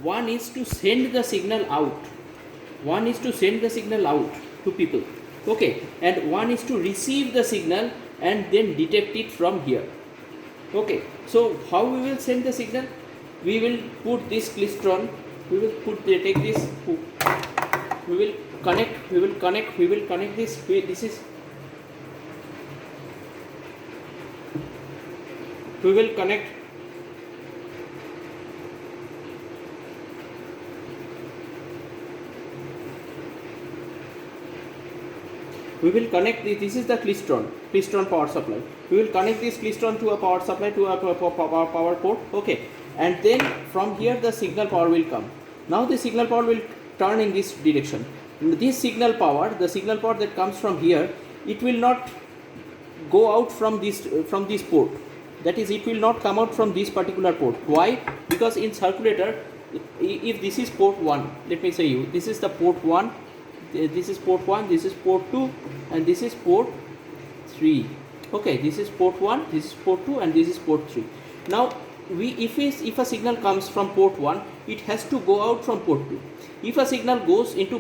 one is to send the signal out, one is to send the signal out to people, okay, and one is to receive the signal and then detect it from here. Okay, so how we will send the signal? We will put this klystron, we will take this, we will connect, this, this is, we will connect, this is the klystron power supply. We will connect this klystron to a power supply, to a power port, okay, and then from here the signal power will come. Now the signal power will turn in this direction. This signal power, the signal power that comes from here, it will not go out from this port. That is, it will not come out from this particular port. Why? Because in circulator, if this is port 1, let me say you, this is the port 1, this is port 1, this is port 2, and this is port 3. Okay, this is port 1, this is port 2, and this is port 3. Now, if a signal comes from port 1, it has to go out from port 2. If a signal goes into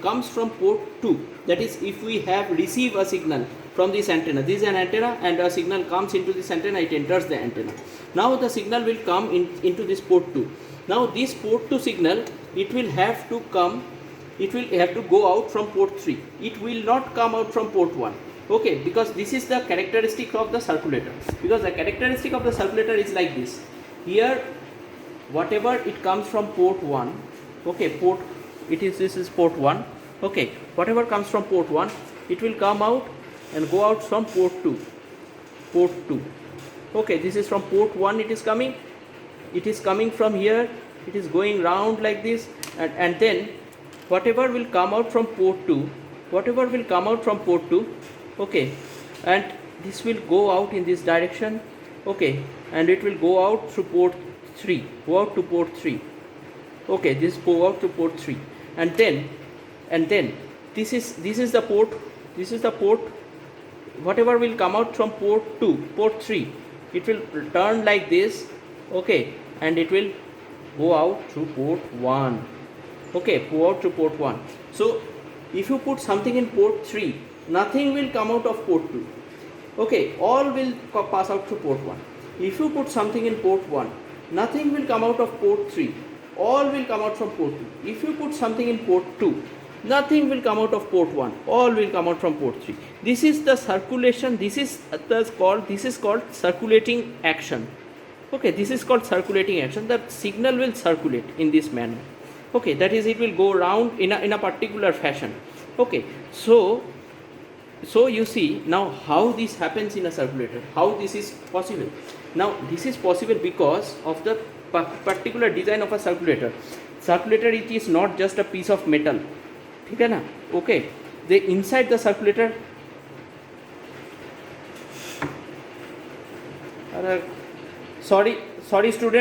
comes from port 2, that is, if we have received a signal from this antenna, this is an antenna, and a signal comes into this antenna, it enters the antenna. Now the signal will come into this port 2. Now this port 2 signal, it will have to come, it will have to go out from port 3. It will not come out from port 1. Okay, because this is the characteristic of the circulator. Because the characteristic of the circulator is like this. Here, whatever it comes from port 1, okay, this is port 1, okay, whatever comes from port 1, it will come out and go out from port 2. Okay, this is from port 1, it is coming from here, it is going round like this, and then whatever will come out from port 2, okay, and this will go out in this direction, okay, and it will go out through port 3, okay, this go out to port 3, and then this is the port, whatever will come out from port 3, it will turn like this, okay, and it will go out through port 1, okay, go out through port 1. So if you put something in port 3, nothing will come out of port 2, okay, all will pass out through port 1. If you put something in port 1, nothing will come out of port 3, all will come out from port 2. If you put something in port 2, nothing will come out of port 1, all will come out from port 3. This is the circulation, this is called circulating action. Okay, this is called circulating action. The signal will circulate in this manner. Okay, that is, it will go round in a particular fashion. Okay, so you see now how this happens in a circulator, how this is possible. Now this is possible because of the particular design of a circulator. It is not just a piece of metal, ठीक है ना? Okay, the inside the circulator, sorry students.